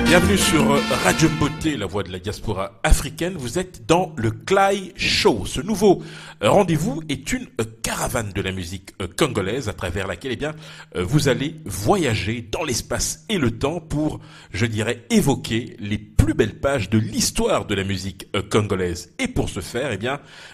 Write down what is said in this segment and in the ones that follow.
Bienvenue sur Radio Beauté, la voix de la diaspora africaine. Vous êtes dans le Clay Show. Ce nouveau rendez-vous est une caravane de la musique congolaise à travers laquelle vous allez voyager dans l'espace et le temps pour, je dirais, évoquer les plus belles pages de l'histoire de la musique congolaise. Et pour ce faire,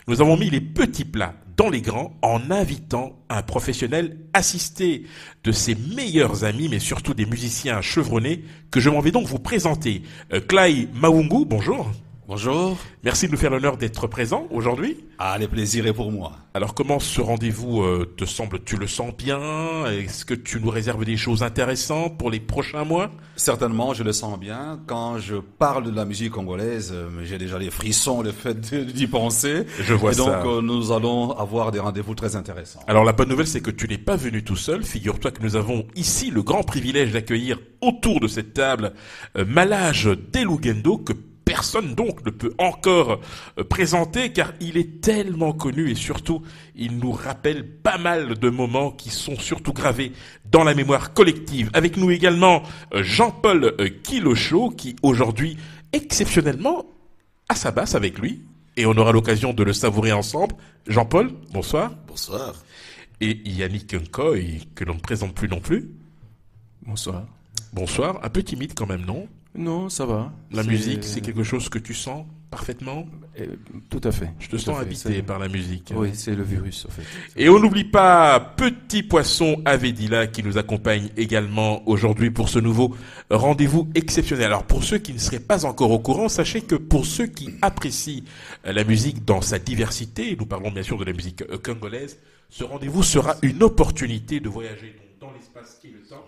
nous avons mis les petits plats dans les grands en invitant un professionnel assisté de ses meilleurs amis, mais surtout des musiciens chevronnés que je m'en vais donc vous présenter. Clay Mawungu, bonjour. Bonjour. Merci de nous faire l'honneur d'être présent aujourd'hui. Ah, le plaisir est pour moi. Alors comment ce rendez-vous te semble? Tu le sens bien? Est-ce que tu nous réserves des choses intéressantes pour les prochains mois? Certainement, je le sens bien. Quand je parle de la musique congolaise, j'ai déjà les frissons, le fait d'y penser. Je vois ça. Et donc, nous allons avoir des rendez-vous très intéressants. Alors la bonne nouvelle, c'est que tu n'es pas venu tout seul. Figure-toi que nous avons ici le grand privilège d'accueillir autour de cette table Malage Delugendo, que personne donc ne peut encore présenter car il est tellement connu et surtout il nous rappelle pas mal de moments qui sont surtout gravés dans la mémoire collective. Avec nous également Jean-Paul Kilocho qui aujourd'hui exceptionnellement a sa basse avec lui et on aura l'occasion de le savourer ensemble. Jean-Paul, bonsoir. Bonsoir. Et Yannick Nkoy que l'on ne présente plus non plus. Bonsoir. Bonsoir, un peu timide quand même, non? Non, ça va. La musique, c'est quelque chose que tu sens parfaitement? Tout à fait. Je te sens habité par la musique. Oui, c'est le virus, en fait. Et on n'oublie pas Petit Poisson Avedila qui nous accompagne également aujourd'hui pour ce nouveau rendez-vous exceptionnel. Alors pour ceux qui ne seraient pas encore au courant, sachez que pour ceux qui apprécient la musique dans sa diversité, nous parlons bien sûr de la musique congolaise, ce rendez-vous sera une opportunité de voyager donc dans l'espace et le temps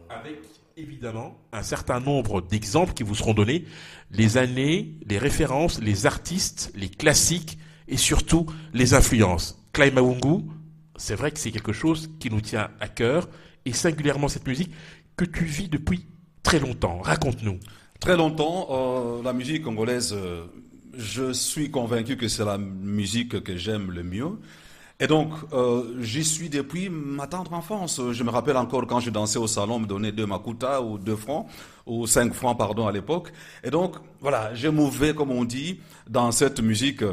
avec évidemment un certain nombre d'exemples qui vous seront donnés, les années, les références, les artistes, les classiques et surtout les influences. Clay Mawungu, c'est vrai que c'est quelque chose qui nous tient à cœur et singulièrement cette musique que tu vis depuis très longtemps. Raconte-nous. Très longtemps, la musique congolaise, je suis convaincu que c'est la musique que j'aime le mieux. Et donc, j'y suis depuis ma tendre enfance. Je me rappelle encore quand je dansais au salon, on me donnait 2 makuta ou 2 francs, ou 5 francs, pardon, à l'époque. Et donc, voilà, je mouvais, comme on dit, dans cette musique.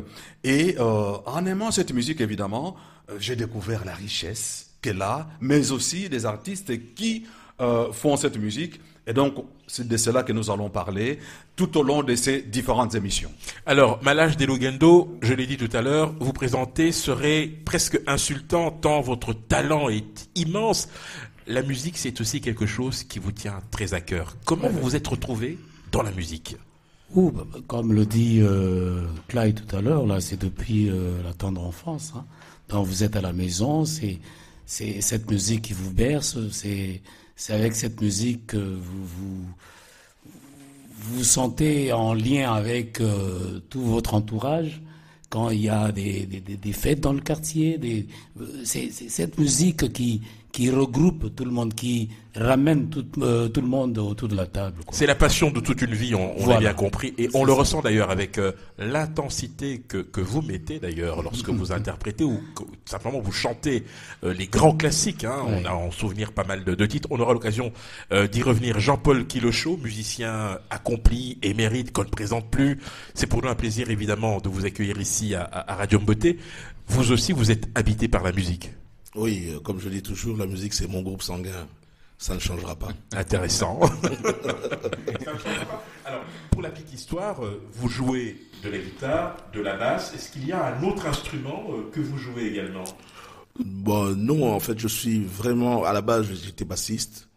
Et en aimant cette musique, évidemment, j'ai découvert la richesse qu'elle a, mais aussi des artistes qui font cette musique. Et donc, c'est de cela que nous allons parler tout au long de ces différentes émissions. Alors, Malage Delugendo, je l'ai dit tout à l'heure, vous présenter serait presque insultant tant votre talent est immense. La musique, c'est aussi quelque chose qui vous tient très à cœur. Comment vous vous êtes retrouvé dans la musique? Comme le dit Clay tout à l'heure, là, c'est depuis la tendre enfance. Hein. Donc, vous êtes à la maison, c'est cette musique qui vous berce, c'est avec cette musique que vous vous sentez en lien avec tout votre entourage. Quand il y a des fêtes dans le quartier, c'est cette musique qui regroupe tout le monde, qui ramène tout le monde autour de la table. Quoi. C'est la passion de toute une vie, on l'a bien compris. Et on le ressent d'ailleurs avec l'intensité que vous mettez d'ailleurs lorsque vous interprétez ou simplement vous chantez les grands classiques. Hein. Ouais. On a en souvenir pas mal de titres. On aura l'occasion d'y revenir. Jean-Paul Kilocho, musicien accompli, émérite, qu'on ne présente plus. C'est pour nous un plaisir évidemment de vous accueillir ici à Radio Beauté. Vous aussi, vous êtes habité par la musique. Oui, comme je dis toujours, la musique c'est mon groupe sanguin. Ça ne changera pas. Intéressant. Alors, pour la petite histoire, vous jouez de la guitare, de la basse. Est-ce qu'il y a un autre instrument que vous jouez également? Bon, non, en fait, je suis vraiment... À la base, j'étais bassiste.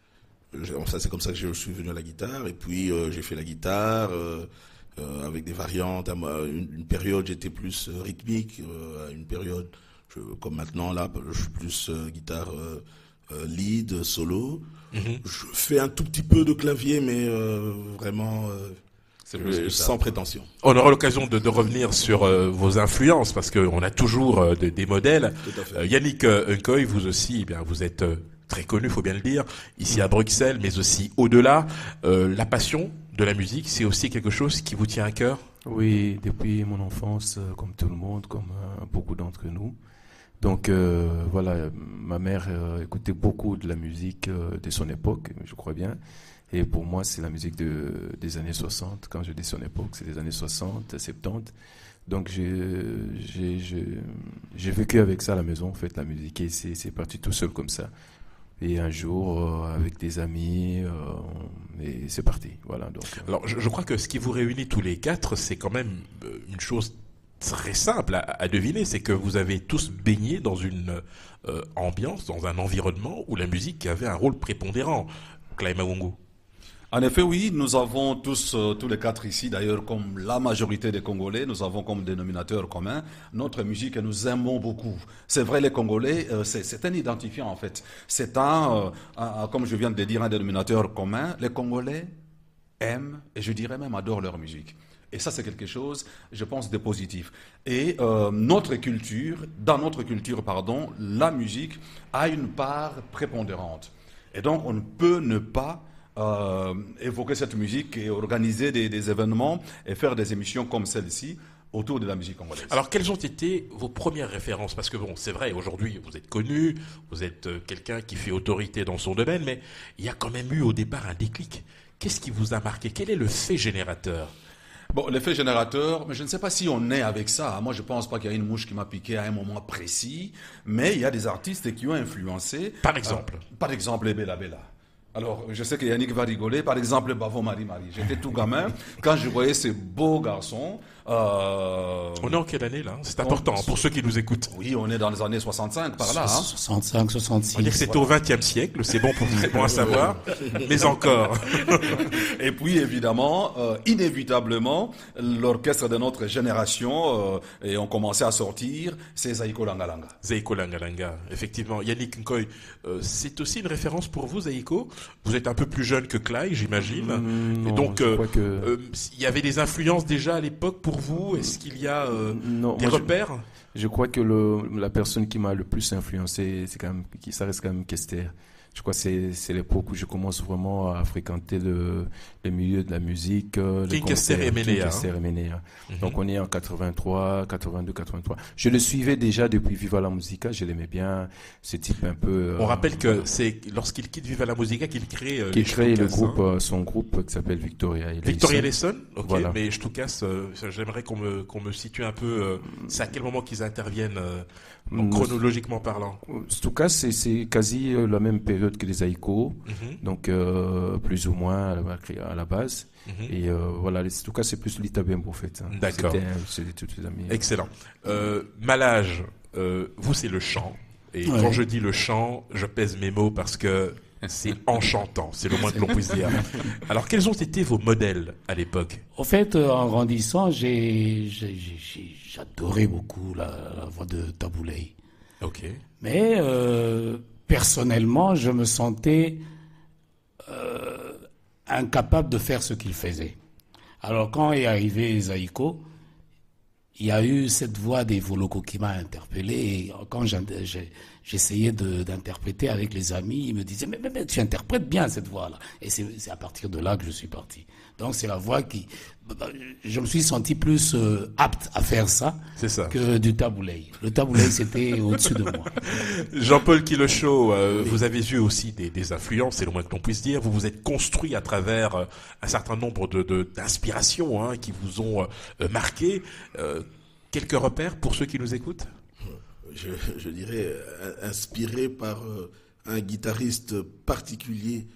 C'est comme ça que je suis venu à la guitare. Et puis, j'ai fait la guitare avec des variantes. Une période, j'étais plus rythmique. À une période... comme maintenant, là, je suis plus guitare lead, solo. Mm-hmm. Je fais un tout petit peu de clavier, mais vraiment sans prétention. On aura l'occasion de revenir sur vos influences, parce qu'on a toujours des modèles. Yannick Nkoy, vous aussi, vous êtes très connu, faut bien le dire, ici à Bruxelles, mais aussi au-delà. La passion de la musique, c'est aussi quelque chose qui vous tient à cœur? Oui, depuis mon enfance, comme tout le monde, comme beaucoup d'entre nous. Donc voilà, ma mère écoutait beaucoup de la musique de son époque, je crois bien. Et pour moi, c'est la musique des années 60. Quand je dis son époque, c'est des années 60, 70. Donc j'ai vécu avec ça à la maison, en fait, la musique. Et c'est parti tout seul comme ça. Et un jour, avec des amis, et c'est parti. Voilà. Donc, Alors, je crois que ce qui vous réunit tous les quatre, c'est quand même une chose très simple à deviner, c'est que vous avez tous baigné dans une ambiance, dans un environnement où la musique avait un rôle prépondérant. Clay Mawungu. En effet, oui, nous avons tous les quatre ici, d'ailleurs, comme la majorité des Congolais, nous avons comme dénominateur commun notre musique et nous aimons beaucoup. C'est vrai, les Congolais, c'est un identifiant en fait. C'est comme je viens de le dire, un dénominateur commun. Les Congolais aiment, et je dirais même adorent leur musique. Et ça, c'est quelque chose, je pense, de positif. Et dans notre culture, la musique a une part prépondérante. Et donc, on ne peut ne pas évoquer cette musique et organiser des événements et faire des émissions comme celle-ci autour de la musique congolaise. Alors, quelles ont été vos premières références? Parce que bon, c'est vrai, aujourd'hui, vous êtes connu, vous êtes quelqu'un qui fait autorité dans son domaine, mais il y a quand même eu au départ un déclic. Qu'est-ce qui vous a marqué? Quel est le fait générateur? Bon, l'effet générateur, mais je ne sais pas si on est avec ça. Moi, je pense pas qu'il y a une mouche qui m'a piqué à un moment précis, mais il y a des artistes qui ont influencé. Par exemple? Par exemple, Bella Bella. Alors, je sais que Yannick va rigoler. Par exemple, Bavo Marie Marie. J'étais tout gamin. Quand je voyais ces beaux garçons... On est en quelle année, là? C'est important pour ceux qui nous écoutent. Oui, on est dans les années 65, par là. Hein. 65, 66. On va dire que c'était au XXe siècle. C'est bon à savoir. Mais encore. Et puis, évidemment, inévitablement, l'orchestre de notre génération, et on commençait à sortir, c'est Zaïko Langalanga. Zaïko Langalanga, effectivement. Yannick Nkoy, c'est aussi une référence pour vous, Zaïko? Vous êtes un peu plus jeune que Clay, j'imagine. Non, et donc, je crois que... il y avait des influences déjà à l'époque pour vous? Est-ce qu'il y a des repères? Je crois que la personne qui m'a le plus influencé, ça reste quand même Kester. Je crois que c'est l'époque où je commence vraiment à fréquenter le milieu de la musique. King Kester et Ménéa. Donc on est en 83, 82, 83. Je le suivais déjà depuis Viva la Musica, je l'aimais bien, ce type un peu... On rappelle que c'est lorsqu'il quitte Viva la Musica qu'il crée... le groupe, son groupe qui s'appelle Victoria Eleison. Victoria Eleison, ok, voilà. Mais Stukas, j'aimerais qu'on me situe un peu... c'est à quel moment qu'ils interviennent chronologiquement parlant? Stukas, c'est quasi la même période que les Zaïko, donc plus ou moins à la base. Et voilà, en tout cas, c'est plus Lita Bembo, en fait. Hein. D'accord. C'était tous les amis. Excellent. Malage, vous, c'est le chant. Et quand je dis le chant, je pèse mes mots parce que c'est enchantant. C'est le moins que l'on puisse dire. Alors, quels ont été vos modèles à l'époque? En fait, en grandissant, j'adorais beaucoup la voix de Taboulay. Ok. Mais personnellement, je me sentais incapable de faire ce qu'il faisait. Alors quand est arrivé Zaïko, il y a eu cette voix des Voloko qui m'a interpellé. Et quand j'essayais d'interpréter avec les amis, ils me disaient mais tu interprètes bien cette voix-là. Et c'est à partir de là que je suis parti. Donc c'est la voix qui... Je me suis senti plus apte à faire ça, que du taboulay. Le taboulay, c'était au-dessus de moi. Jean-Paul Kilocho, vous avez eu aussi des influences, c'est le moins que l'on puisse dire. Vous vous êtes construit à travers un certain nombre d'inspirations qui vous ont marqué. Quelques repères pour ceux qui nous écoutent? Je dirais inspiré par un guitariste particulier.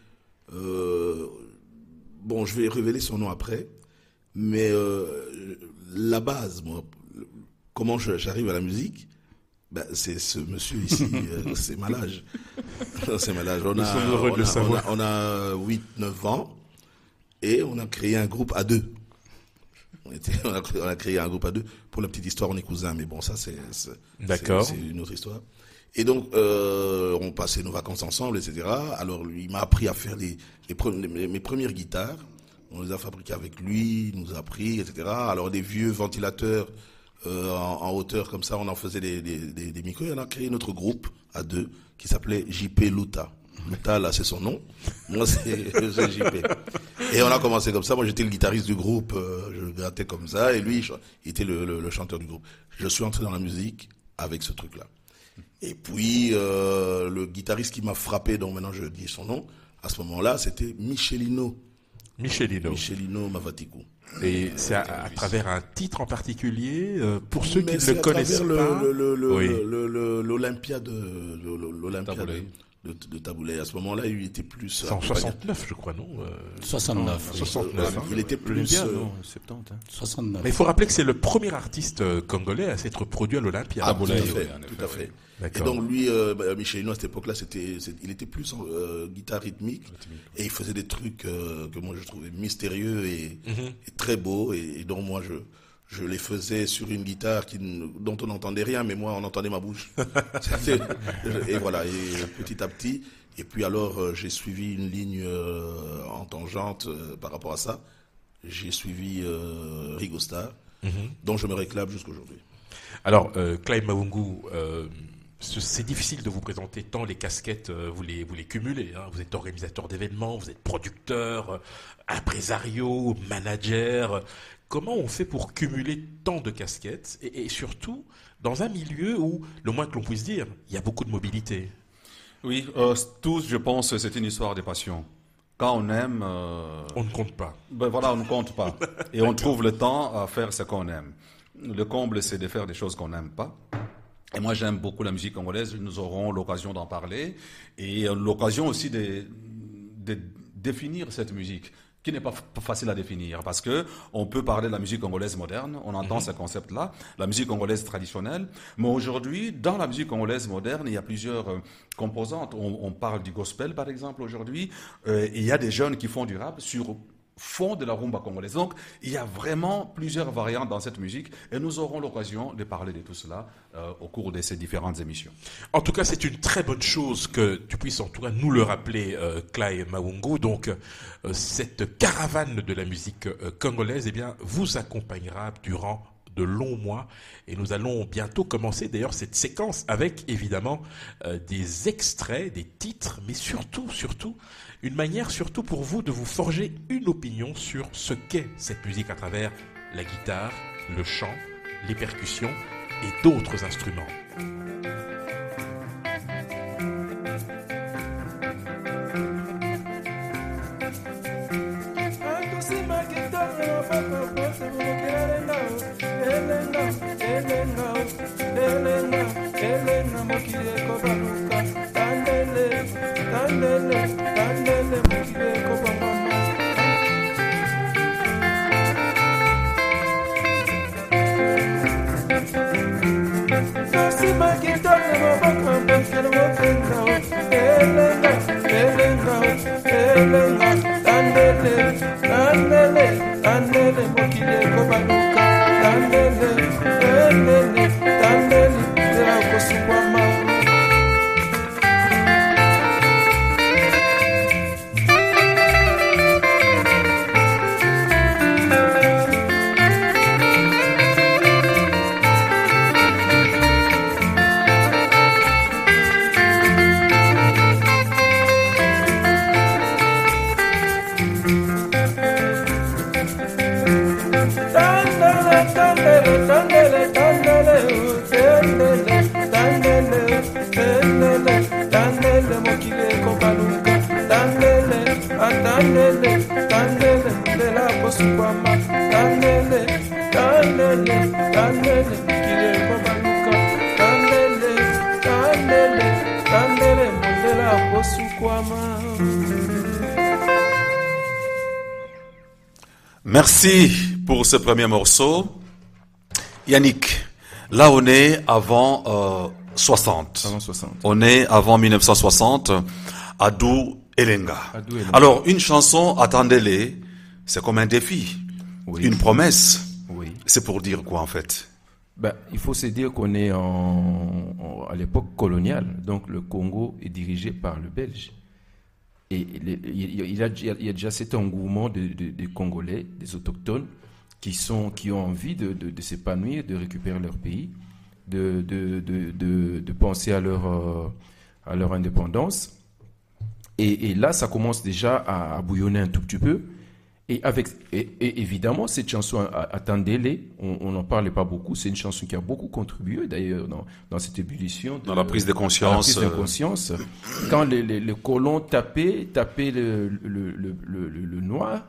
Bon, je vais révéler son nom après. Mais la base, moi, comment j'arrive à la musique, c'est ce monsieur ici, c'est Malage. C'est Malage. On a 8-9 ans et on a créé un groupe à deux. On a créé un groupe à deux. Pour la petite histoire, on est cousins, mais bon, ça c'est une autre histoire. Et donc, on passait nos vacances ensemble, etc. Alors, lui, il m'a appris à faire mes premières guitares. On les a fabriqués avec lui, il nous a appris, etc. Alors des vieux ventilateurs en hauteur comme ça, on en faisait des micros. Et on a créé notre groupe à deux qui s'appelait JP Luta. Luta, là, c'est son nom. Moi, c'est JP. Et on a commencé comme ça. Moi, j'étais le guitariste du groupe. Je grattais comme ça. Et lui, il était le chanteur du groupe. Je suis entré dans la musique avec ce truc-là. Et puis, le guitariste qui m'a frappé, dont maintenant je dis son nom, À ce moment-là, c'était Michelino Mavatiku. Et c'est à travers un titre en particulier, pour ceux qui ne le connaissent pas. L'Olympia de Taboulay. À ce moment-là, il était plus... C'est en 69, je crois, non 69. 69. Il était plus... 70. 69. Mais il faut rappeler que c'est le premier artiste congolais à s'être produit à l'Olympia. Ah, tout à fait. D'accord. Et donc lui, Michelino, à cette époque-là, il était plus en guitare rythmique et il faisait des trucs que moi je trouvais mystérieux et très beaux. Et donc moi, je les faisais sur une guitare dont on n'entendait rien, mais moi, on entendait ma bouche. Et voilà, et petit à petit. Et puis alors, j'ai suivi une ligne en tangente par rapport à ça. J'ai suivi Rigo Star, dont je me réclame jusqu'aujourd'hui. Alors, Clyde Mawungu, c'est difficile de vous présenter tant les casquettes, vous les cumulez. Hein. Vous êtes organisateur d'événements, vous êtes producteur, impresario, manager. Comment on fait pour cumuler tant de casquettes et surtout dans un milieu où, le moins que l'on puisse dire, il y a beaucoup de mobilité? Oui, tous, je pense, c'est une histoire de passion. Quand on aime... On ne compte pas. Ben voilà, on ne compte pas. Et on trouve le temps à faire ce qu'on aime. Le comble, c'est de faire des choses qu'on n'aime pas. Et moi, j'aime beaucoup la musique congolaise. Nous aurons l'occasion d'en parler. Et l'occasion aussi de définir cette musique, qui n'est pas facile à définir, parce que on peut parler de la musique congolaise moderne, on entend ce concept-là, la musique congolaise traditionnelle, mais aujourd'hui, dans la musique congolaise moderne, il y a plusieurs composantes. On parle du gospel, par exemple, aujourd'hui, il y a des jeunes qui font du rap sur fond de la rumba congolaise. Donc, il y a vraiment plusieurs variantes dans cette musique et nous aurons l'occasion de parler de tout cela au cours de ces différentes émissions. En tout cas, c'est une très bonne chose que tu puisses en tout cas nous le rappeler, Clyde Mawungu. Donc, cette caravane de la musique congolaise, eh bien, vous accompagnera durant de longs mois et nous allons bientôt commencer d'ailleurs cette séquence avec évidemment des extraits, des titres, mais surtout une manière surtout pour vous de vous forger une opinion sur ce qu'est cette musique à travers la guitare, le chant, les percussions et d'autres instruments. Merci pour ce premier morceau. Yannick, là on est avant 60. Avant 60. On est avant 1960, Adou Elenga. Alors, une chanson, attendez-les, c'est comme un défi, Oui. une promesse. Oui. C'est pour dire quoi en fait? Il faut se dire qu'on est à l'époque coloniale, donc le Congo est dirigé par le Belge. Et il y a déjà cet engouement des Congolais, des autochtones, qui ont envie de s'épanouir, de récupérer leur pays, de penser à leur indépendance. Et là, ça commence déjà à bouillonner un tout petit peu. Et évidemment, cette chanson, Attendez-les, on n'en parlait pas beaucoup. C'est une chanson qui a beaucoup contribué, d'ailleurs, dans cette ébullition. Dans la prise de conscience. La prise de conscience. Quand les colons tapaient le noir,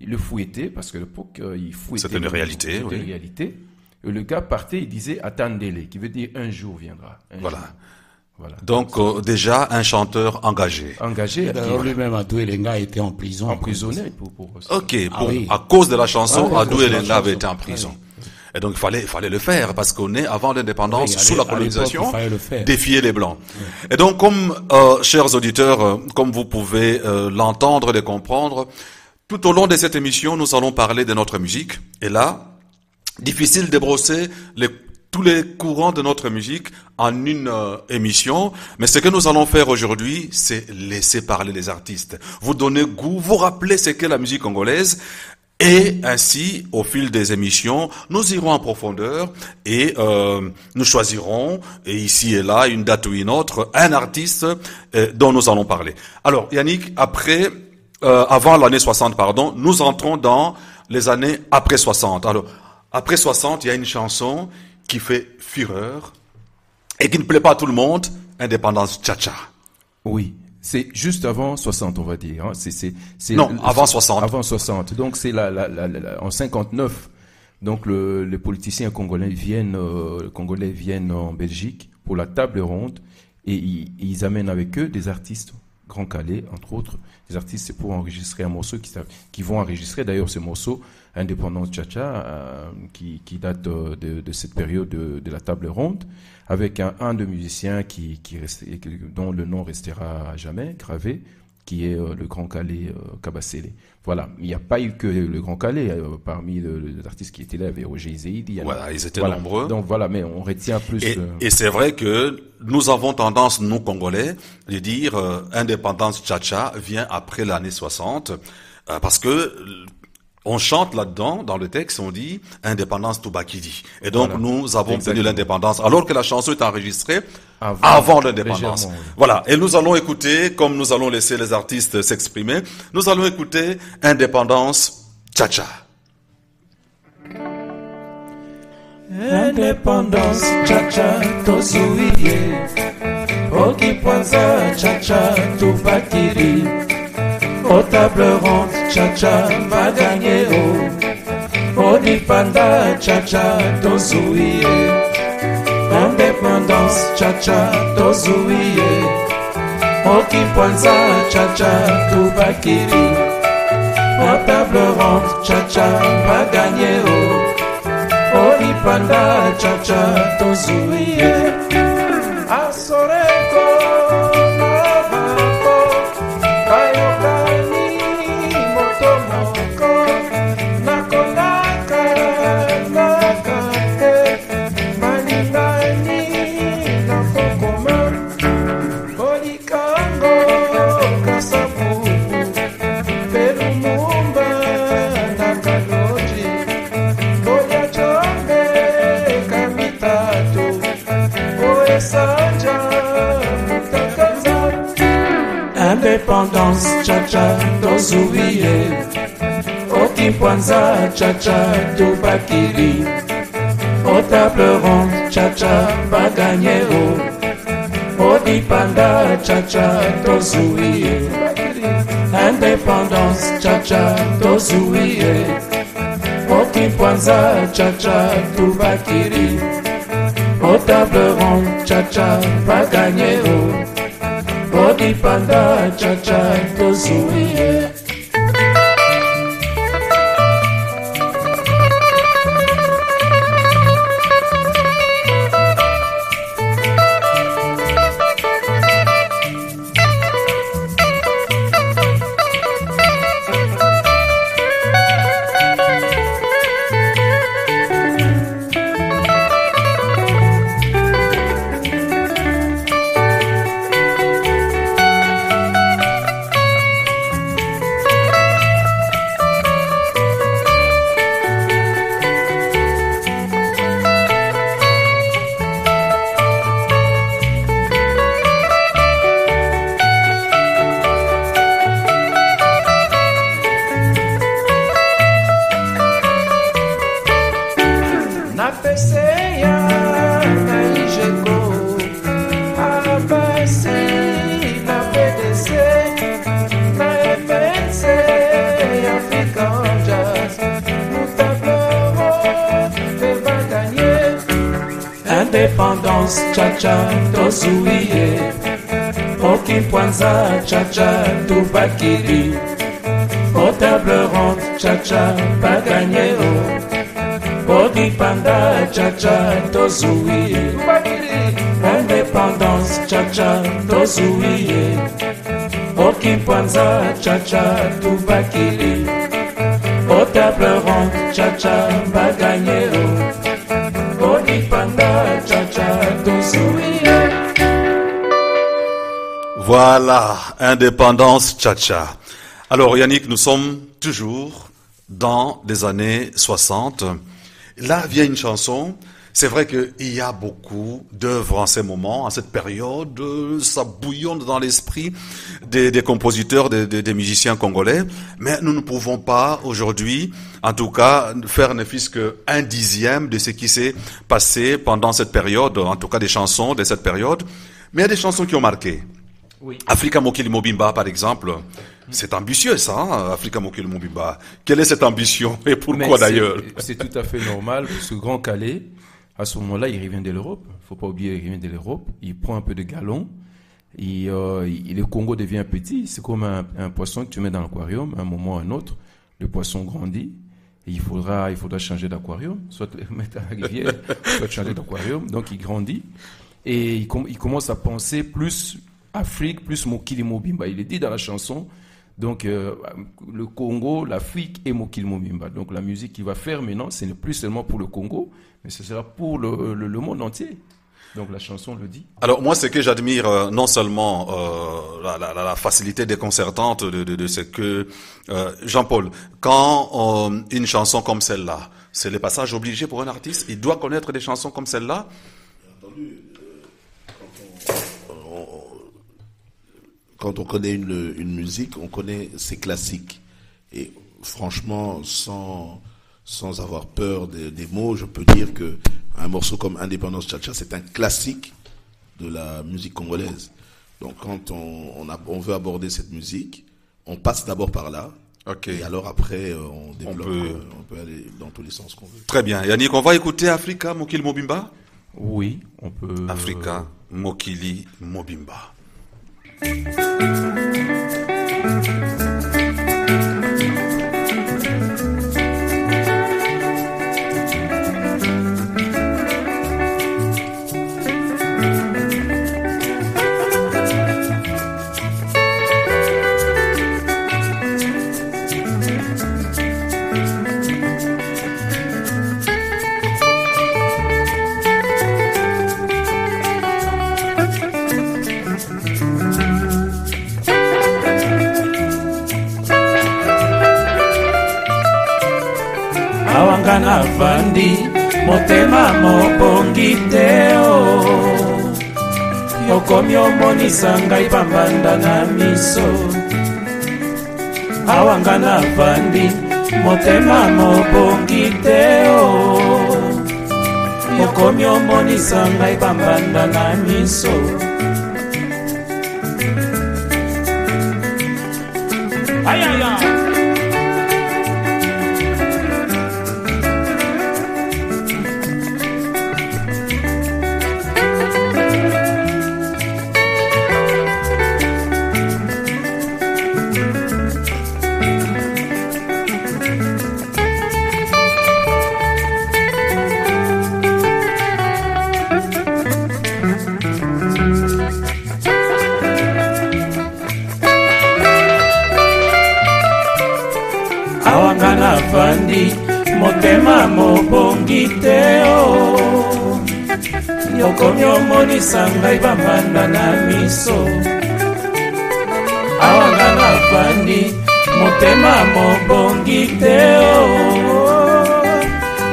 ils le fouettaient, parce qu'à l'époque, ils fouettaient. C'était une réalité. C'était une réalité. Et le gars partait, il disait Attendez-les, qui veut dire un jour viendra. Voilà. Voilà. Donc, déjà, un chanteur engagé. Engagé. D'ailleurs, lui-même, Adou Elenga était en prison. Emprisonné pour ça. Ok, oui. à cause de la chanson, Ah, Adou à cause de la Elenga avait chanson. été en prison. Ah, Et donc, il fallait le faire, parce qu'on est avant l'indépendance, Oui, sous la à l'époque, colonisation, il fallait le faire. défier les Blancs. Et donc, comme, chers auditeurs, comme vous pouvez l'entendre, les comprendre, tout au long de cette émission, nous allons parler de notre musique. Et là, difficile de brosser tous les courants de notre musique en une émission, mais ce que nous allons faire aujourd'hui, c'est laisser parler les artistes, vous donner goût, vous rappeler ce qu'est la musique congolaise, et ainsi, au fil des émissions, nous irons en profondeur et nous choisirons, et ici et là, une date ou une autre, un artiste dont nous allons parler. Alors, Yannick, avant l'année 60, pardon, nous entrons dans les années après 60. Alors, après 60, il y a une chanson qui fait fureur et qui ne plaît pas à tout le monde, Indépendance Tcha-Tcha. Oui, c'est juste avant 60, on va dire. Hein. Non, avant 60. Avant 60. Donc c'est en 59. Donc les politiciens congolais viennent en Belgique pour la table ronde et ils amènent avec eux des artistes. Grand Calais, entre autres, des artistes pour enregistrer un morceau qui vont enregistrer d'ailleurs ce morceau Indépendance Tcha-Tcha qui date de cette période de la table ronde avec un de musiciens dont le nom restera à jamais gravé, qui est le Grand Calais Kabasele. Voilà, il n'y a pas eu que le Grand Calais parmi les artistes qui étaient là, il y avait Roger Izeidi. Voilà, ils étaient nombreux. Donc voilà, mais on retient plus. Et c'est vrai que nous avons tendance, nous Congolais, de dire Indépendance Tcha-Tcha vient après l'année 60, parce que on chante là-dedans, dans le texte, on dit Indépendance Toubakidi. Et donc, voilà. nous avons obtenu Exactement. l'indépendance, alors que la chanson est enregistrée Avant avant l'indépendance. légèrement, oui. Voilà. Et nous allons écouter, comme nous allons laisser les artistes s'exprimer, nous allons écouter Indépendance Tcha-Tcha. Indépendance, Tcha-Tcha, tozuie. Okipwanza, Tcha-Tcha, Toubakiri. Au table ronde, Tcha-Tcha, va gagner au Dipanda, Tcha-Tcha, tozuie. Indépendance, Tcha-Tcha, tozuie. Okipwanza, Tcha-Tcha, Toubakiri. Au table ronde, Tcha-Tcha, va gagner au Dipanda, Tcha-Tcha, tozuie. Asoreko, Nabako, Kayokani, Motomoko, Nakonaka, Nakate, Maningani, Nakokoma, Bolikango, Kasapu, Pelumumba, Nakaloji, Boyachombe, Kamitatu, Oesanja, Mutakanza. Indépendance, Tcha-Tcha, tozuie. Okipwanza, Tcha-Tcha, Toubakiri. Au table ronde, Tcha-Tcha, va gagner au Dipanda, Tcha-Tcha, tozuie. Indépendance, Tcha-Tcha, tozuie. Okipwanza, Tcha-Tcha, Toubakiri. Au table ronde, Tcha-Tcha, va gagner au Dipanda, Tcha-Tcha, tozuie. indépendance, cha-cha, tozuie. Okimpanza, cha-cha, tubakiri. Au table ronde, cha-cha, pagagnero. Odipanda, cha-cha, tozuie. Indépendance, cha-cha, tozuie. Okimpanza, cha-cha, tubakiri. Au table ronde, cha-cha, pagagnero. Odipanda, cha-cha, tozuie. Voilà, indépendance cha-cha. Alors Yannick, nous sommes toujours dans les années 60. Là vient une chanson. C'est vrai qu'il y a beaucoup d'œuvres en ces moments, en cette période. Ça bouillonne dans l'esprit des compositeurs, des musiciens congolais. Mais nous ne pouvons pas aujourd'hui, en tout cas, faire ne fût-ce qu'un dixième de ce qui s'est passé pendant cette période, en tout cas des chansons de cette période. Mais il y a des chansons qui ont marqué. Oui. Africa Mokili Mobimba, par exemple, c'est ambitieux ça, hein, Africa Mokili Mobimba. Quelle est cette ambition et pourquoi d'ailleurs? C'est tout à fait normal, parce que Grand Calais, à ce moment-là, il revient de l'Europe. Il ne faut pas oublier, il revient de l'Europe. Il prend un peu de galon. Le Congo devient petit. C'est comme un poisson que tu mets dans l'aquarium. À un moment ou à un autre, le poisson grandit. Et il faudra changer d'aquarium. Soit le mettre à la rivière, soit changer d'aquarium. Donc il grandit. Et il commence à penser plus Afrique, plus Mokili Mobimba. Il est dit dans la chanson. Donc, le Congo, l'Afrique et Mokili Mobimba. Donc, la musique qu'il va faire maintenant, ce n'est plus seulement pour le Congo, mais ce sera pour le monde entier. Donc, la chanson le dit. Alors, moi, ce que j'admire, non seulement la facilité déconcertante de ce que... Jean-Paul, quand une chanson comme celle-là, c'est le passage obligé pour un artiste, il doit connaître des chansons comme celle-là. Bien entendu. Quand on connaît une musique, on connaît ses classiques. Et franchement, sans avoir peur des mots, je peux dire que un morceau comme Indépendance Cha-Cha, c'est un classique de la musique congolaise. Donc quand on veut aborder cette musique, on passe d'abord par là. Okay. Et alors après, on développe, on peut aller dans tous les sens qu'on veut. Très bien. Yannick, on va écouter Africa Mokili Mobimba? Oui, on peut... Africa Mokili Mobimba. Na vandi motema mobongi te o yokomi omonisa ngai pambanda na miso awanga na vandi motema mobongi te o yokomi omonisa ngai pambanda na miso ayaya. Vandi motema mobongi te o yokomi omonisa ngai bambanda na miso awanga na vandi motema mobongi te o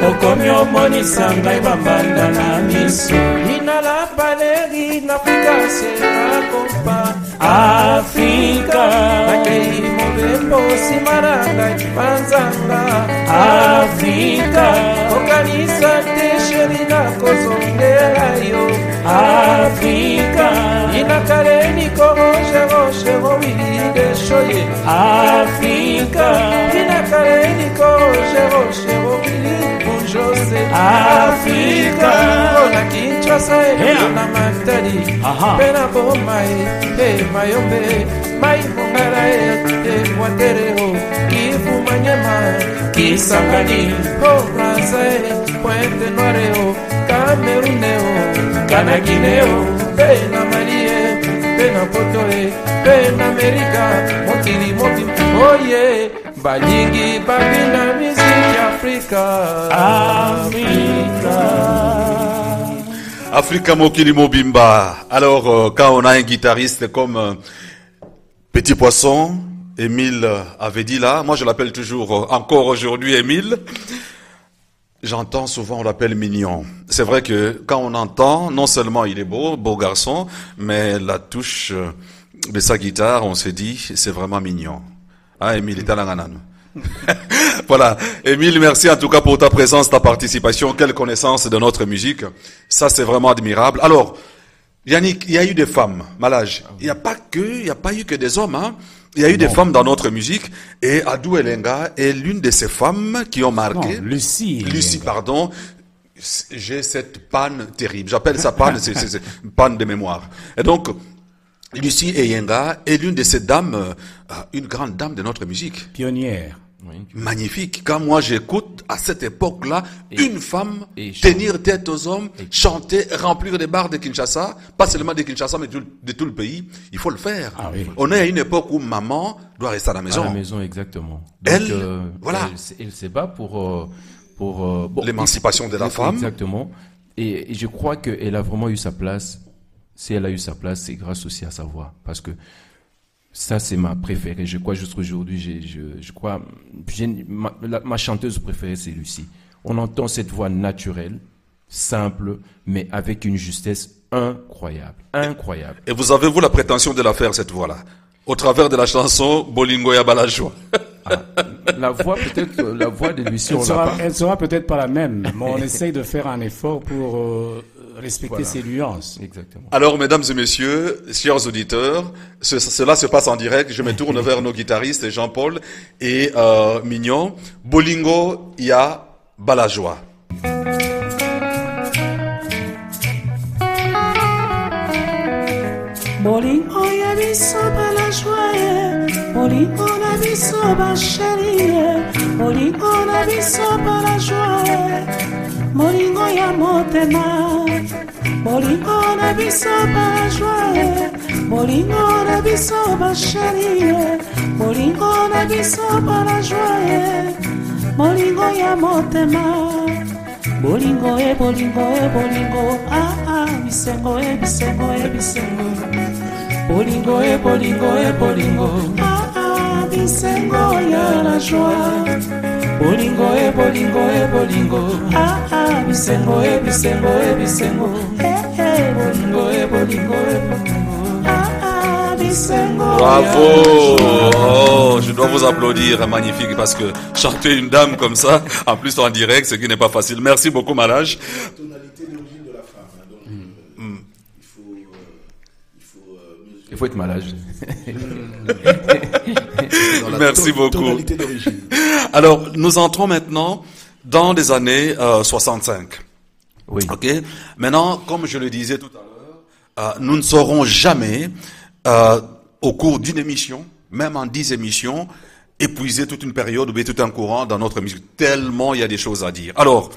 yokomi omonisa ngai bambanda na miso ina la baleri na Afrika c'est compa Afrika akei mobembo simaranga panzanga Afrika okanisa te sherina kozongela yo Afrika inakaleni korojero wilide shoye Afrika inakaleni korojero wilide Jose Afrika ona kincho Kinshasa na Matadi pena bomai mayombe mai mongara Watereo Kivu Manyema Kisangani Brazzaville Pointe Noireo Camerouneo Canaguineo pena Malie pena Potoe pena America Mokili oye balingi babina musique Africa Mokili Mobimba. Alors quand on a un guitariste comme Petit Poisson, Émile avait dit là, moi je l'appelle toujours encore aujourd'hui Émile. J'entends souvent on l'appelle mignon. C'est vrai que quand on entend, non seulement il est beau garçon, mais la touche de sa guitare, on s'est dit c'est vraiment mignon. Ah Émile, Talanganan. Voilà. Émile, merci en tout cas pour ta présence, ta participation, quelle connaissance de notre musique. Ça c'est vraiment admirable. Alors, Yannick, il y a eu des femmes, Malage. Il n'y a pas eu que des hommes, hein. Il y a eu des femmes dans notre musique, et Adou Elenga est l'une de ces femmes qui ont marqué. Non, Lucie, pardon. J'ai cette panne terrible. J'appelle ça panne, c'est panne de mémoire. Et donc, Lucie Eyenga est l'une de ces dames, une grande dame de notre musique. Pionnière. Magnifique. Quand moi j'écoute à cette époque-là, une femme tenir tête aux hommes, chanter, remplir des bars de Kinshasa, pas seulement de Kinshasa mais de tout le pays, il faut le faire. Ah oui. On est à une époque où maman doit rester à la maison. À la maison, exactement. Donc, voilà. Elle se bat pour l'émancipation de la femme. Exactement. Et je crois qu'elle a vraiment eu sa place. Si elle a eu sa place, c'est grâce aussi à sa voix. Parce que ça, c'est ma préférée. Je crois jusqu'à aujourd'hui, je crois, ma chanteuse préférée, c'est Lucie. On entend cette voix naturelle, simple, mais avec une justesse incroyable. Incroyable. Et vous avez-vous la prétention de la faire, cette voix-là? Au travers de la chanson Bolingo ya Balajwa. La voix, peut-être, la voix de Lucie, elle sera peut-être pas la même, mais on essaye de faire un effort pour respecter ses nuances. Exactement. Alors, mesdames et messieurs, chers auditeurs, cela se passe en direct. Je me tourne vers nos guitaristes, Jean-Paul et Mignon. Bolingo ya Balajwa. Bolingo ya biso Balajwa, Bolingo na biso basheri, Bolingo na biso Balajwa, Bolingo ya motema, Bolingo na biso Balajwa, Bolingo na biso basheri, Bolingo na biso Balajwa, Bolingo ya motema, Bolingo Bolingo, bisengo bisengo. Bolingo Bolingo, bisengo ya la joie. Bolingo Bolingo, bisengo bisengo. Bolingo, bisengo. Bravo! Oh, je dois vous applaudir, magnifique, parce que chanter une dame comme ça, en plus en direct, ce qui n'est pas facile. Merci beaucoup, Malage. Il faut être malade. Merci beaucoup. Alors, nous entrons maintenant dans les années 65. Oui. Ok. Maintenant, comme je le disais tout à l'heure, nous ne saurons jamais, au cours d'une émission, même en 10 émissions, épuiser toute une période ou bien tout un courant dans notre musique. Tellement il y a des choses à dire. Alors,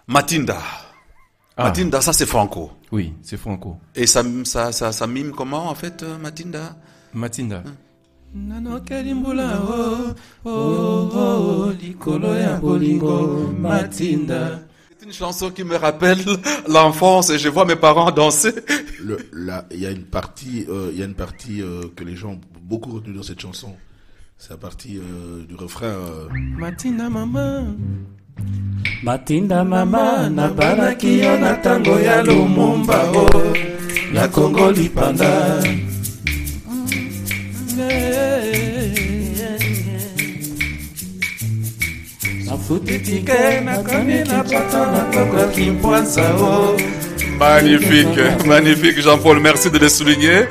Matinda. Matinda, ça c'est Franco. Oui, c'est Franco. Et ça mime comment en fait, Matinda? Matinda. Nano kelimbula likolo ya bolingo Matinda. C'est une chanson qui me rappelle l'enfance et je vois mes parents danser. Il y a une partie que les gens ont beaucoup retenu dans cette chanson. C'est la partie du refrain. Matinda maman. Matinda mama nabalaki yo na tango ya Lumumba ya Kongo lipanda. Magnifique, magnifique Jean-Paul, merci de le souligner.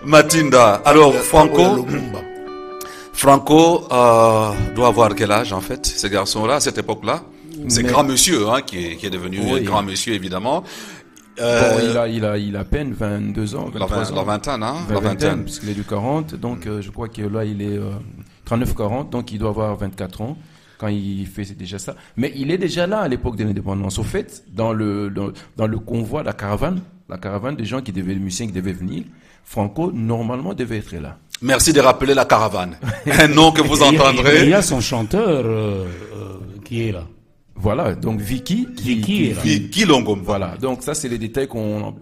Matinda. Alors Franco doit avoir quel âge en fait, ce garçon-là, à cette époque-là? C'est grand monsieur, hein, qui est devenu grand monsieur, évidemment. Il a à peine 22 ans, 23 ans. La vingtaine, hein? La vingtaine, parce qu'il est du 40, donc je crois que là, il est 39-40, donc il doit avoir 24 ans quand il fait déjà ça. Mais il est déjà là à l'époque de l'indépendance. Au fait, dans le convoi, la caravane des gens qui devaient, les musiciens qui devaient venir, Franco, normalement, devait être là. Merci de rappeler la caravane. Un nom que vous entendrez. Il y a son chanteur qui est là. Voilà, donc Vicky Longomba. Voilà, donc ça c'est les détails qu'on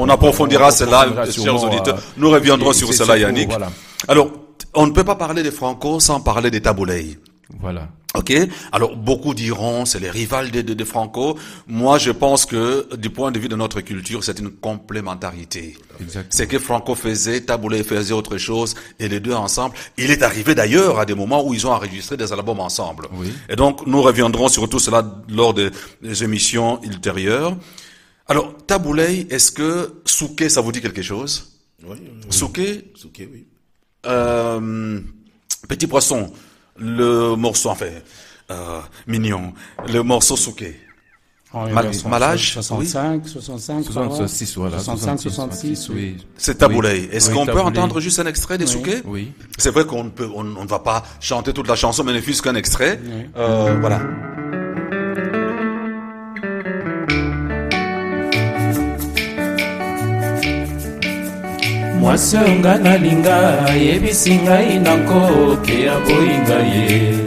approfondira cela, chers auditeurs. Nous reviendrons sur cela, Yannick. Voilà. Alors, on ne peut pas parler de Franco sans parler de Taboulay. Voilà. Ok. Alors, beaucoup diront, c'est les rivales de Franco. Moi, je pense que, du point de vue de notre culture, c'est une complémentarité. Exactement. C'est que Franco faisait, Taboulay faisait autre chose, et les deux ensemble. Il est arrivé d'ailleurs à des moments où ils ont enregistré des albums ensemble. Oui. Et donc, nous reviendrons sur tout cela lors des émissions ultérieures. Alors, Taboulay, est-ce que Souké, ça vous dit quelque chose? Oui. Souké, oui. Petit Poisson. Le morceau, mignon, le morceau Souké. Malage, 65, 66, voilà. 65, 66, oui. C'est Taboulay. Est-ce qu'on peut Taboulay. entendre juste un extrait des Souké? Oui. C'est vrai qu'on ne va pas chanter toute la chanson, mais ne fût-ce qu'un extrait. Oui. Voilà. mwasi oyo nga nalinga ayebisi ngai na nkoke ya boyinga ye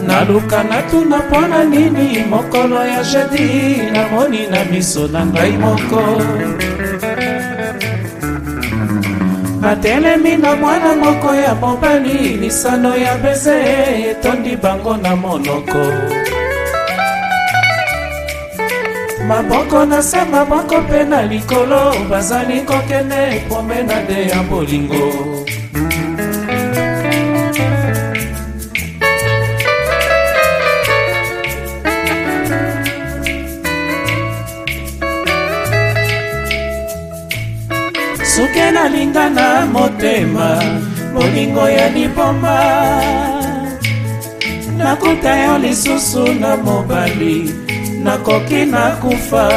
naluka natuna mpona nini mokolo ya jeudi namoni na miso na ngai moko batelemi na mwana moko ya mobali lisano ya beze etondi bango na monoko maboko na se maboko mpe na likolo bazali kokende promenade ya bolingo suke nalinga na motema bolingo ya liboma nakuta yo lisusu na mobali nakoki nakufa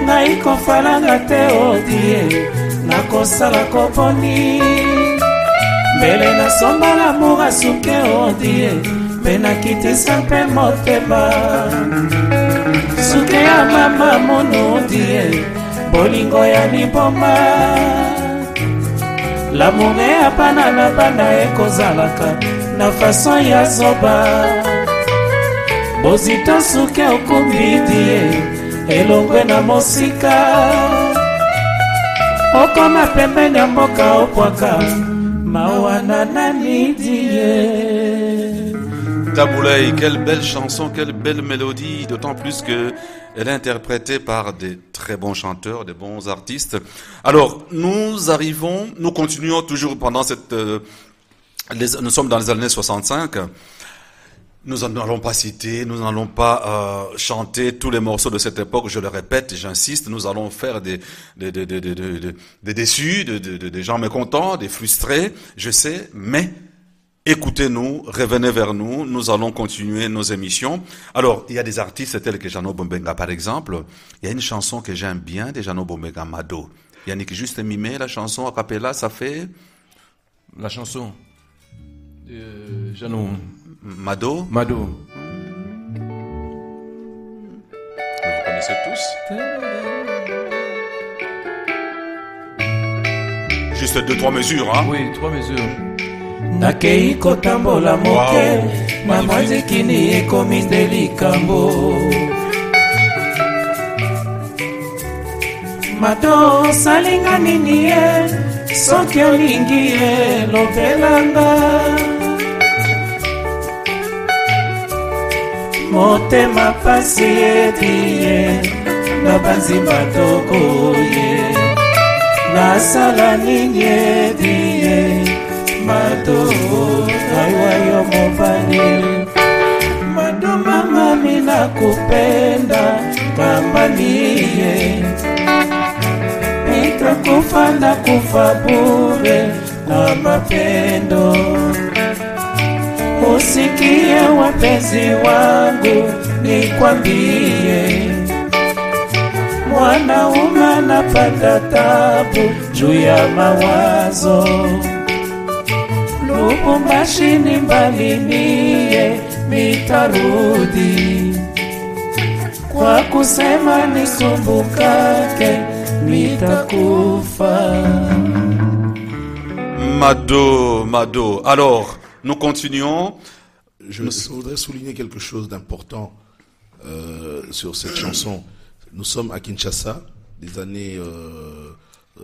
ngai kofalanga te odie nakosala koponi mbele nasomba lamour asuke odie mpe nakitisa mpe motema suke ya mama mono odie bolingo ya liboma lamour eyapana na banda ekozalaka na fason ya zoba bozita suke okumbidie elongwe na mosika okoma pembeni ya mboka opwaka mawana na midie. Taboulay, quelle belle chanson, quelle belle mélodie, d'autant plus que elle est interprétée par des très bons chanteurs, des bons artistes. Alors, nous continuons toujours pendant nous sommes dans les années 65. Nous n'allons pas citer, nous n'allons pas chanter tous les morceaux de cette époque. Je le répète, j'insiste, nous allons faire des déçus, des gens mécontents, des frustrés, je sais, mais écoutez-nous, revenez vers nous, nous allons continuer nos émissions. Alors, il y a des artistes tels que Jeannot Bombenga, par exemple. Il y a une chanson que j'aime bien de Jeannot Bombenga, Mado. Yannick, juste mimer la chanson a cappella, ça fait... La chanson Jeannot... Mado. Mado. Vous connaissez tous. Juste 2-3 mesures, hein. Oui, 3 mesures. Nakei kotambola moke na mwazikini ekomi nde likambo Mado salinga nini ye soki olingi ye lobelanga motema pasi edie na banzimba toko ye nasala nini edie Mado aiwa yo mobali Mado mama mina kupenda kamba niye nitakufa na kufa bure na mapendo Usikie wapenzi wangu nikwambie, mwanaume anapata tabu juu ya mawazo. Lubumbashi ni mbali, mie mitarudi, kwa kusema nisumbukake nitakufa. Mado. Alors, nous continuons. Je voudrais souligner quelque chose d'important sur cette chanson. Nous sommes à Kinshasa, des années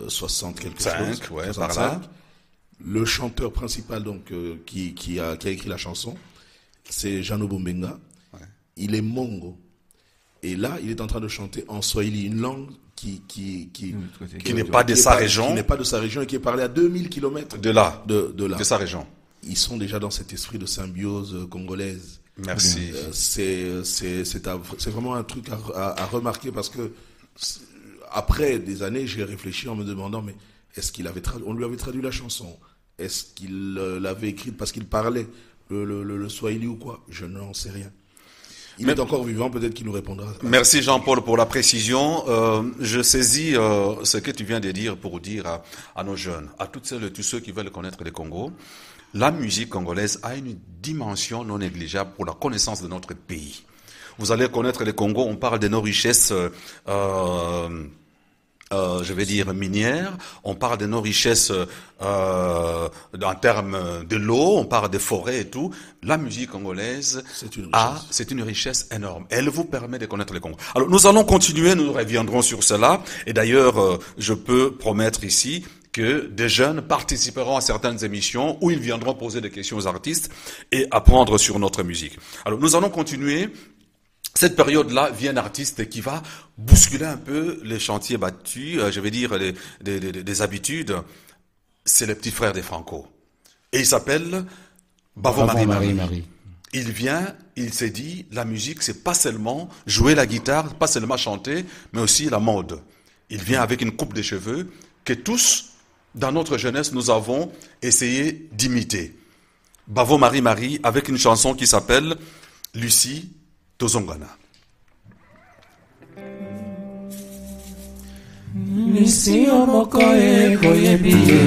60 quelque chose. Ouais, 65. par là. Le chanteur principal donc qui a écrit la chanson, c'est Jeannot Bombenga. Ouais. Il est mongo. Et là, il est en train de chanter en swahili, une langue qui n'est pas de sa région. Qui n'est pas de sa région et qui est parlée à 2000 km de là. De sa région. Ils sont déjà dans cet esprit de symbiose congolaise. Merci. C'est vraiment un truc à remarquer parce que après des années, j'ai réfléchi en me demandant, mais est-ce qu'il avait on lui avait traduit la chanson? Est-ce qu'il l'avait écrite parce qu'il parlait le swahili ou quoi? Je n'en sais rien. Il est encore vivant, peut-être qu'il nous répondra. Merci Jean-Paul pour la précision. Je saisis ce que tu viens de dire pour dire à nos jeunes, à toutes celles et tous ceux qui veulent connaître le Congo, la musique congolaise a une dimension non négligeable pour la connaissance de notre pays. Vous allez connaître le Congo, on parle de nos richesses je vais dire minières, on parle de nos richesses en termes de l'eau, on parle des forêts et tout. La musique congolaise c'est une richesse énorme. Elle vous permet de connaître le Congo. Alors nous allons continuer, nous reviendrons sur cela. Et d'ailleurs, je peux promettre ici que des jeunes participeront à certaines émissions où ils viendront poser des questions aux artistes et apprendre sur notre musique. Alors nous allons continuer. Cette période-là vient un artiste qui va bousculer un peu les chantiers battus, je vais dire des habitudes. C'est le petit frère des Franco. Et il s'appelle Bavo Marie. Il vient, il s'est dit, la musique, c'est pas seulement jouer la guitare, pas seulement chanter, mais aussi la mode. Il vient avec une coupe de cheveux que tous, dans notre jeunesse, nous avons essayé d'imiter. Bavo Marie avec une chanson qui s'appelle Lucie Tozongana. Lucie omoko ekoyebi ye,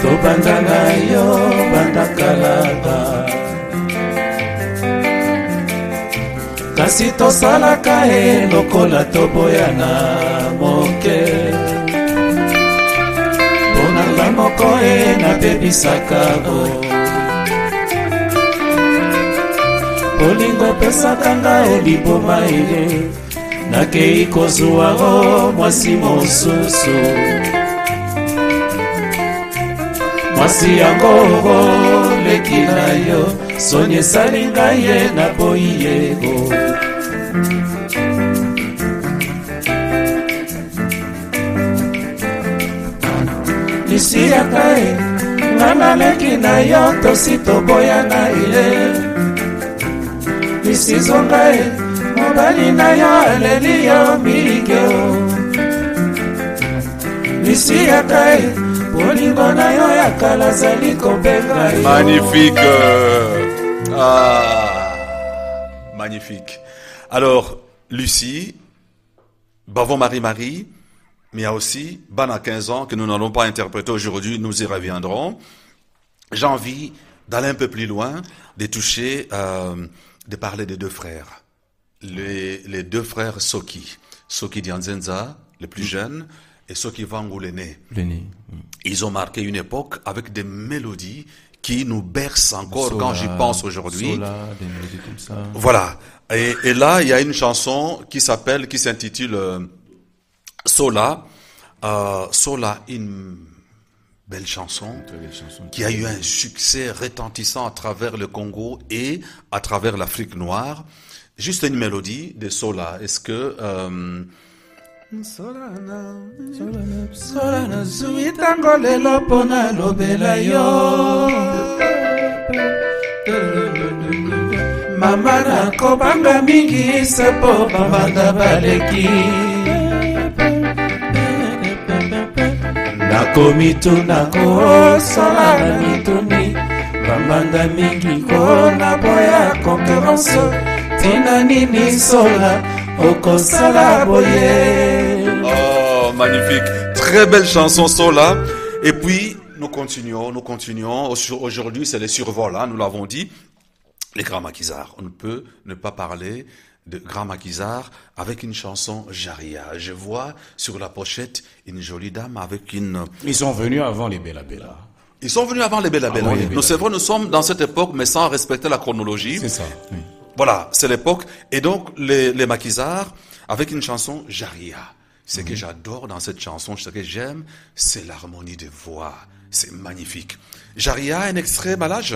tobanda na yo banda kalaba, kasi tosalaka ye lokola toboyana moke, ponanga moko e nabebisaka bo, olingo pesaka ngai liboma ye, nakei kozwa o mwasi mosusu, mwasi yango leki na yo, soni esali ngai ye naboyi yego. Lisiaka ye, ngana leki na yo, tosi toboyana ye. Lisizonga e, mobali na yo aleli yo migyo. Lisiyaka e, bolingo na yo ya kala zali kobenga yo. Magnifique. Magnifique. Alors, Lucie, Bavo Marie, mais il y a aussi Bana 15 ans que nous n'allons pas interpréter aujourd'hui, nous y reviendrons. J'ai envie d'aller un peu plus loin, de toucher... de parler des deux frères. Les deux frères Soki Dianzenza, le plus jeune, et Soki Vangu l'aîné. Ils ont marqué une époque avec des mélodies qui nous bercent encore Sola, quand j'y pense aujourd'hui. Sola, des mélodies comme ça. Voilà. Et là, il y a une chanson qui s'intitule Sola. Sola, une belle chanson qui a eu un succès retentissant à travers le Congo et à travers l'Afrique noire. Juste une mélodie de Sola. Est-ce que... Solana zui tango lelo pona lobela yo, mama na kobanga mingi sepo babanda baleki, nakomituna ko Solana mituni bambanda mingi kona boya concurrence tina nini sola okosala boye. Oh, magnifique. Très belle chanson Sola. Et puis, nous continuons. Aujourd'hui, c'est les survols, hein, nous l'avons dit. Les grands maquisards. On ne peut ne pas parler de grands maquisards avec une chanson Jaria. Je vois sur la pochette une jolie dame avec une... Ils sont venus avant les Bella Bella. Ils sont venus avant les Bella Bella. Oui, Nous, c'est vrai, nous sommes dans cette époque, mais sans respecter la chronologie. C'est ça, oui. Voilà, c'est l'époque. Et donc, les maquisards avec une chanson Jaria. Ce que j'adore dans cette chanson, ce que j'aime, c'est l'harmonie de voix. C'est magnifique. Jaria, un extrait, Balage?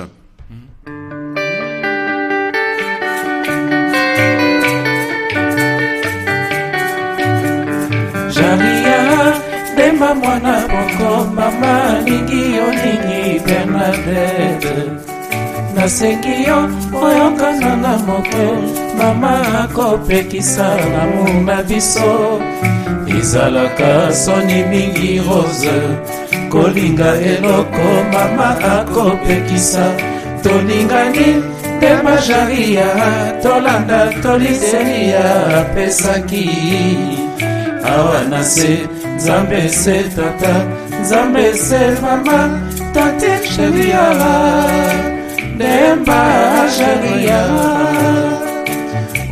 Jaria, Dema mwana boko, mama ningi yo ningi Bernadette. Nasengi yo oyokana na moto, mama akopekisa lamu na biso. Izalaka soni mingi rose, kolinga eloko mama akopekisa. Tolingani Dema Jaria, tolanda toliselia pesaki. Awana se, Nzambe se tata, Nzambe se mama, tate Jaria, Demba Jaria,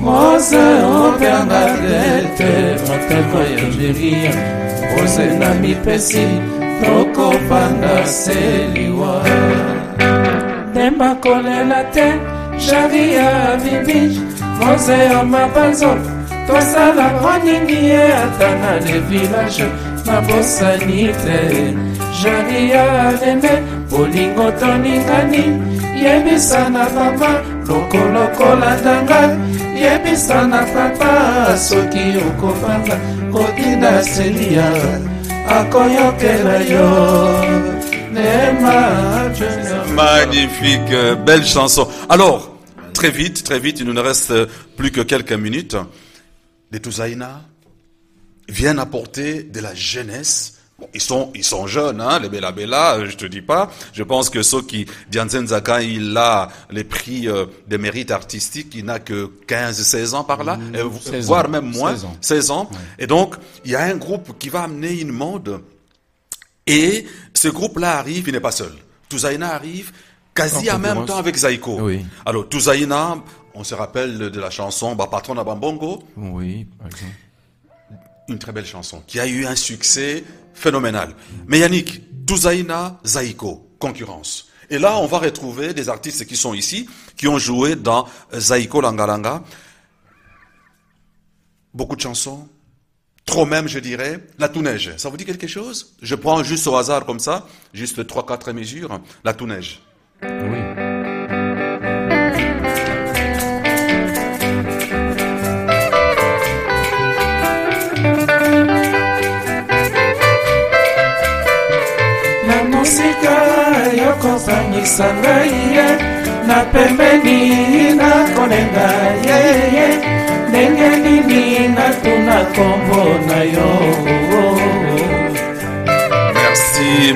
Rose o Bernadette, matako ya Jaria, Rose na mipesi, toko panda seliwa. Demba kolela te, Jaria vivi, Rose o mabanzo, tosala kwaningi atana le village mabosani te. Jaria nene bolingo toningani yebisa na papa lokoloko landanga yebisa na papa soki okofanda kotinda selia akoyokela yo. Magnifique, belle chanson. Alors, très vite, il nous ne reste plus que quelques minutes. Les Touzaïna viennent apporter de la jeunesse. Bon, ils sont jeunes, hein, les Bella Bella, je te dis pas. Je pense que ceux qui, Dianzen quand il a les prix de mérite artistique, il n'a que 15-16 ans par là, voire même moins, 16 ans. Ouais. Et donc, il y a un groupe qui va amener une mode. Et ce groupe-là arrive, il n'est pas seul. Touzaïna arrive quasi en même temps avec Zaïko. Oui. Alors, Touzaïna, on se rappelle de la chanson Patron à Bambongo. Oui, par exemple. Une très belle chanson qui a eu un succès phénoménal. Mais Yannick, Touzaïna, Zaïko, concurrence. Et là, on va retrouver des artistes qui sont ici, qui ont joué dans Zaïko Langalanga. Beaucoup de chansons. Trop même, je dirais. La Touneige. Ça vous dit quelque chose? Je prends juste au hasard comme ça, juste 3-4 mesures. La Touneige. Oui. Na musika yokofanyisa ngai na pembeni na konenga yeye.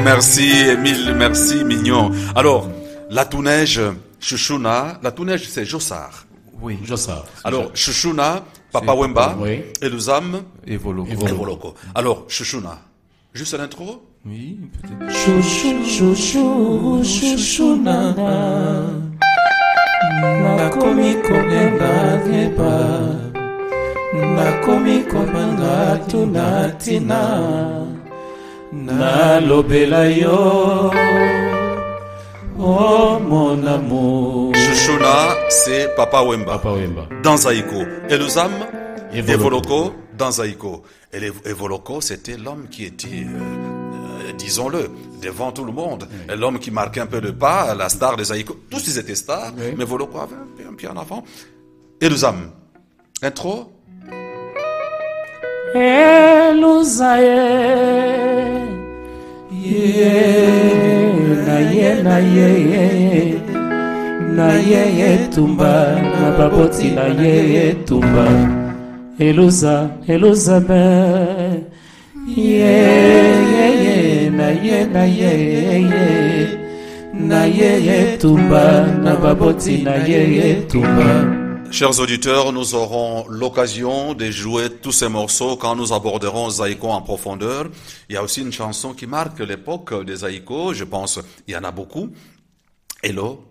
Merci Émile, merci Mignon. Alors, la Touneige, Chouchouna, la Touneige c'est Jossard. Oui, Jossard. Alors, Chouchouna, Papa Wemba, oui. Elusam, Evoloko. Alors, Chouchouna, juste l'intro? Oui, peut-être. Chouchouna. Nakomi kolenga geba, nakomi kobanga tunatina, nalobela yo, oh mon amour. Chouchouna, c'est Papa Wemba. Dans Zaïko. Elusam, Evoloko, dans Zaïko. Et Evoloko, c'était l'homme qui était... disons-le, devant tout le monde. Oui. L'homme qui marquait un peu le pas, la star des Zaïko. Tous ils étaient stars, oui. Mais Voloko avait un pied en avant. Et Elusam. Intro. Elusaye. Na ye tumba, na baboti na ye tumba. Elusabe. Na ye na ye tumba na baboti na ye tumba. Chers auditeurs, nous aurons l'occasion de jouer tous ces morceaux quand nous aborderons Zaïko en profondeur. Il y a aussi une chanson qui marque l'époque des Zaïko, je pense, il y en a beaucoup. Hello,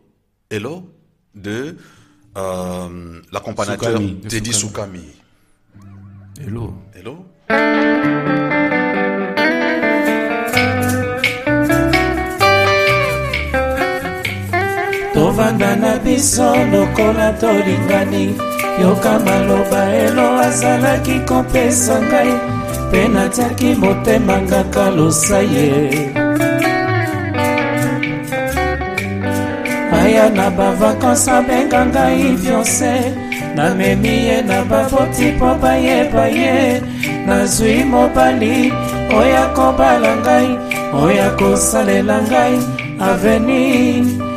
Hello, de l'accompagnateur Teddy Soukami. Hello. Hello. Tovanda na biso lokola tolingani, yoka maloba elo azalaki kopesa ngai, pe natiaki motema ngaka losaye. Aya na bavakansi abenga ngai fiance, namemi ye na baboti po bayeba ye, nazwi mobali oya kobala ngai, oya kosalela ngai aveni.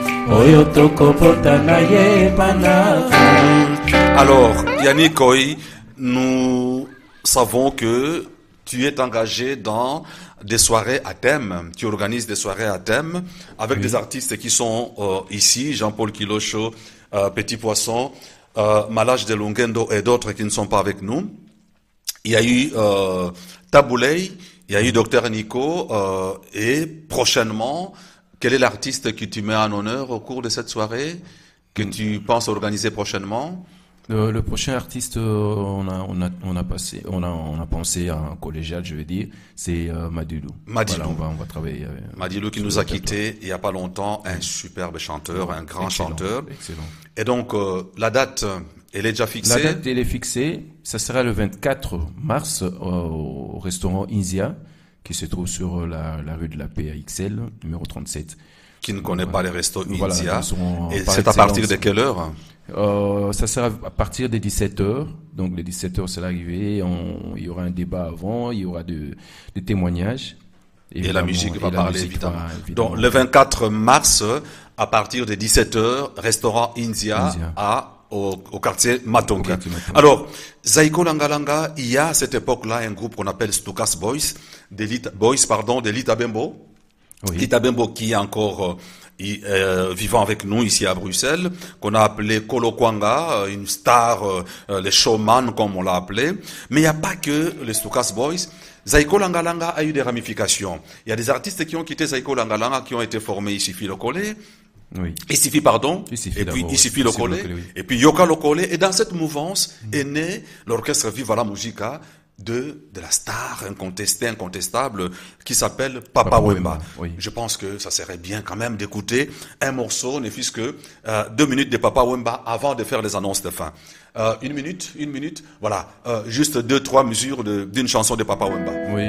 Alors, Yannick Oy, nous savons que tu es engagé dans des soirées à thème. Tu organises des soirées à thème avec des artistes qui sont ici, Jean-Paul Kilocho, Petit Poisson, Malage de Lungendo et d'autres qui ne sont pas avec nous. Il y a eu Taboulay, il y a eu Dr Nico et prochainement... Quel est l'artiste que tu mets en honneur au cours de cette soirée, que tu penses organiser prochainement? Le prochain artiste, on a pensé à un collégial, je veux dire, c'est Madilou. Madilou. Voilà, on va travailler avec Madilou qui nous a quittés il y a pas longtemps, un superbe chanteur, un grand chanteur. Excellent. Et donc la date, elle est déjà fixée. La date elle est fixée. Ça sera le 24 mars au restaurant Inzia, qui se trouve sur la rue de la Paix à XL, numéro 37. Qui ne connaît pas les restos Voilà, Inzia. Et c'est à partir de quelle heure? Ça sera à partir des 17h. Donc, les 17h, c'est l'arrivée. Il y aura un débat avant, il y aura des témoignages. Et la musique va parler, évidemment. Donc, le 24 mars, à partir de 17h, restaurant Inzia. Au quartier Matongi. Alors, Zaïko Langalanga, il y a à cette époque-là un groupe qu'on appelle Stukas Boys, de Lita Bembo. Oui. Lita Bembo qui est encore vivant avec nous ici à Bruxelles, qu'on a appelé Kolo Kwanga, une star, les showman comme on l'a appelé. Mais il n'y a pas que les Stukas Boys. Zaïko Langalanga a eu des ramifications. Il y a des artistes qui ont quitté Zaïko Langalanga qui ont été formés ici, Philokole. Oui. Isifi, pardon, et puis Isifi Lokole, et puis Yoka Lokole, et dans cette mouvance est né l'orchestre Viva la Musica de la star incontestable, qui s'appelle Papa Wemba. Oui. Je pense que ça serait bien quand même d'écouter un morceau, ne fût-ce que 2 minutes de Papa Wemba avant de faire les annonces de fin. Une minute, voilà, juste 2-3 mesures d'une chanson de Papa Wemba. Oui,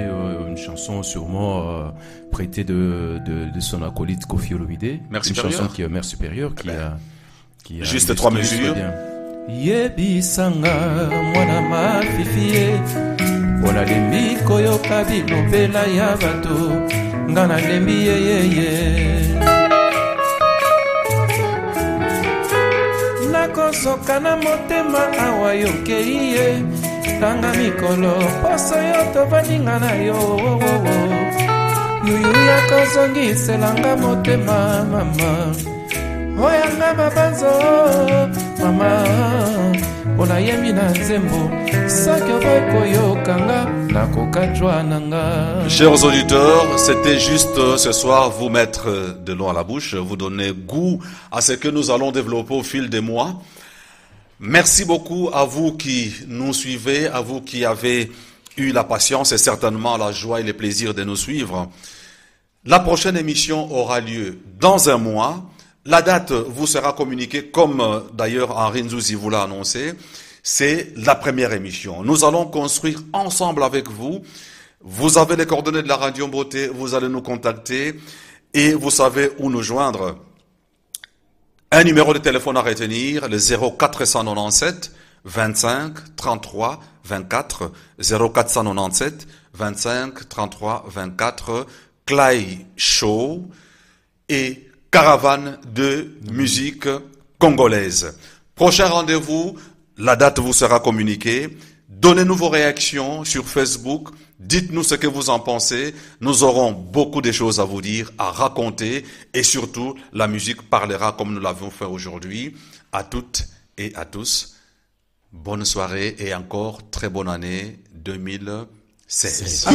une chanson sûrement prêtée de son acolyte Kofi Olomide. Mère supérieure. Une chanson qui est Mère supérieure, qui a juste 3 mesures. Yebisanga mwana mafifie Wana lembi koyoka bilobela ya bato Ngana lembi yeyeye Nakosoka na motema awa yokei ye Tanga mikolo poso yo tovaninga na yo Yuyu yakozongiselanga motema mama Oyanga mabanzo mama Ona yemi na nzembo Sakyo boko yokanga Nakokajwa nanga. Chers auditeurs, c'était juste ce soir vous mettre de l'eau à la bouche, vous donner goût à ce que nous allons développer au fil des mois. Merci beaucoup à vous qui nous suivez, à vous qui avez eu la patience et certainement la joie et le plaisir de nous suivre. La prochaine émission aura lieu dans un mois. La date vous sera communiquée comme d'ailleurs Henri Nzouzi vous l'a annoncé. C'est la première émission. Nous allons construire ensemble avec vous. Vous avez les coordonnées de la Radio Beauté, vous allez nous contacter et vous savez où nous joindre. Un numéro de téléphone à retenir, le 0497 25 33 24 0497 25 33 24 Clay Show et Caravane de musique congolaise. Prochain rendez-vous, la date vous sera communiquée. Donnez-nous vos réactions sur Facebook, Dites-nous ce que vous en pensez. Nous aurons beaucoup de choses à vous dire, à raconter. Et surtout, la musique parlera comme nous l'avons fait aujourd'hui. À toutes et à tous. Bonne soirée et encore très bonne année 2016.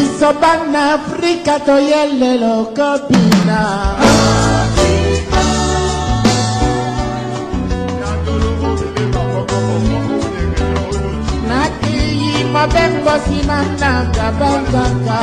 Mabengo sinanga banganga